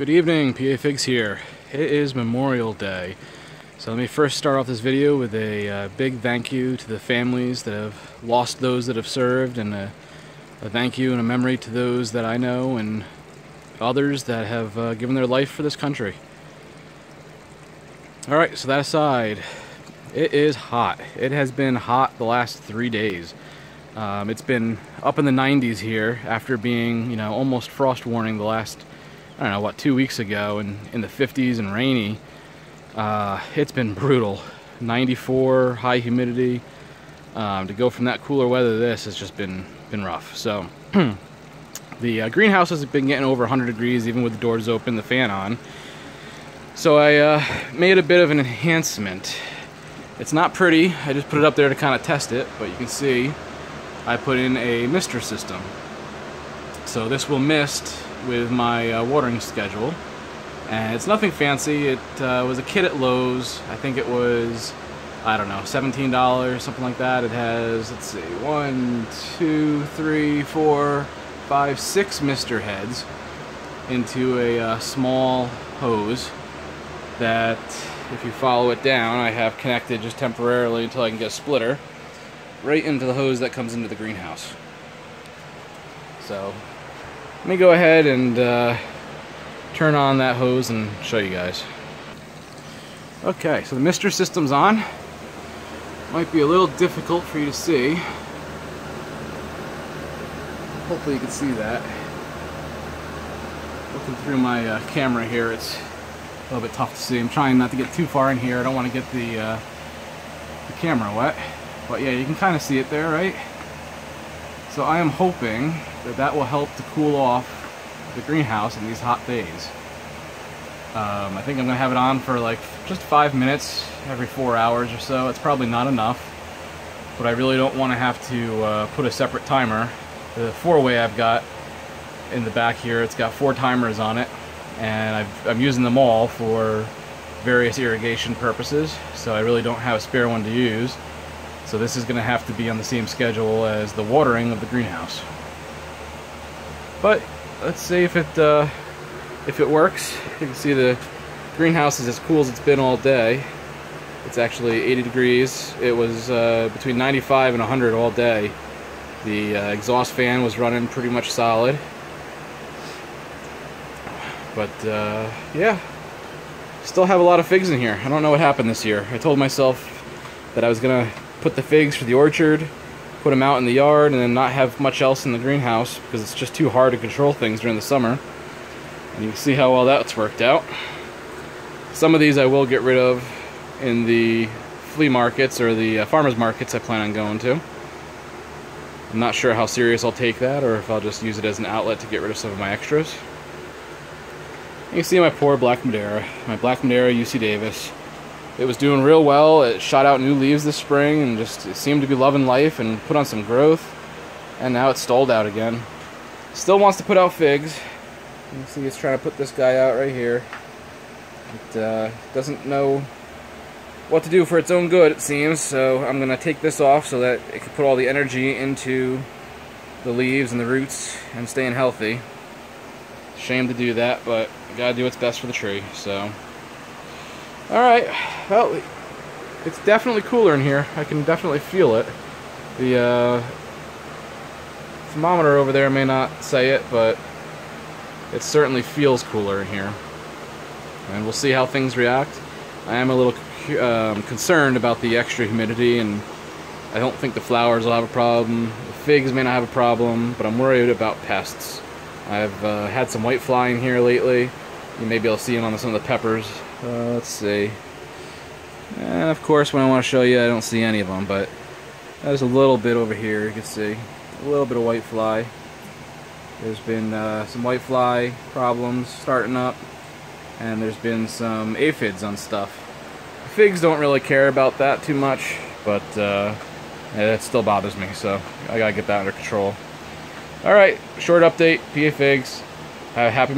Good evening, PA Figs here. It is Memorial Day. So let me first start off this video with a big thank you to the families that have lost those that have served, and a thank you and a memory to those that I know and others that have given their life for this country. Alright, so that aside, it is hot. It has been hot the last 3 days. It's been up in the 90s here after being, almost frost warning the last, 2 weeks ago, and in the 50s and rainy. It's been brutal. 94, high humidity. To go from that cooler weather to this has just been rough. So the greenhouse has been getting over 100 degrees even with the doors open, the fan on. So I made a bit of an enhancement. It's not pretty. I just put it up there to kind of test it, but you can see I put in a mister system. So this will mist with my watering schedule, and it's nothing fancy. It was a kit at Lowe's. I think it was, $17, something like that. It has, let's see, 1, 2, 3, 4, 5, 6 mister heads into a small hose that, if you follow it down, I have connected just temporarily until I can get a splitter right into the hose that comes into the greenhouse. So let me go ahead and turn on that hose and show you guys. Okay, so the mister system's on. Might be a little difficult for you to see. Hopefully you can see that. Looking through my camera here, it's a little bit tough to see. I'm trying not to get too far in here. I don't want to get the camera wet. But yeah, you can kind of see it there, right? So I am hoping that that will help to cool off the greenhouse in these hot days. I think I'm going to have it on for like just 5 minutes every 4 hours or so. It's probably not enough, but I really don't want to have to put a separate timer. The 4-way I've got in the back here, it's got 4 timers on it, and I'm using them all for various irrigation purposes, so I really don't have a spare one to use. So this is going to have to be on the same schedule as the watering of the greenhouse. But let's see if it works. You can see the greenhouse is as cool as it's been all day. It's actually 80 degrees. It was between 95 and 100 all day. The exhaust fan was running pretty much solid. But yeah, still have a lot of figs in here. I don't know what happened this year. I told myself that I was gonna put the figs for the orchard, put them out in the yard, and then not have much else in the greenhouse because it's just too hard to control things during the summer. And you can see how well that's worked out. Some of these I will get rid of in the flea markets or the farmers markets I plan on going to. I'm not sure how serious I'll take that, or if I'll just use it as an outlet to get rid of some of my extras. You can see my poor Black Madeira, UC Davis. It was doing real well. It shot out new leaves this spring and just it seemed to be loving life and put on some growth. And now it's stalled out again. Still wants to put out figs. You can see it's trying to put this guy out right here. It doesn't know what to do for its own good, it seems. So I'm going to take this off so that it can put all the energy into the leaves and the roots and staying healthy. Shame to do that, but you gotta do what's best for the tree. So alright, well, it's definitely cooler in here. I can definitely feel it. The thermometer over there may not say it, but it certainly feels cooler in here. And we'll see how things react. I am a little concerned about the extra humidity, and I don't think the flowers will have a problem. The figs may not have a problem, but I'm worried about pests. I've had some whitefly in here lately. You may be able to see them on some of the peppers. Let's see. And of course, when I want to show you, I don't see any of them, but there's a little bit over here. You can see a little bit of whitefly. There's been some whitefly problems starting up, and there's been some aphids on stuff. The figs don't really care about that too much, but it still bothers me, so I gotta get that under control. Alright, short update, PA Figs. Happy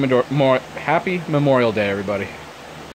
Memorial Day, everybody.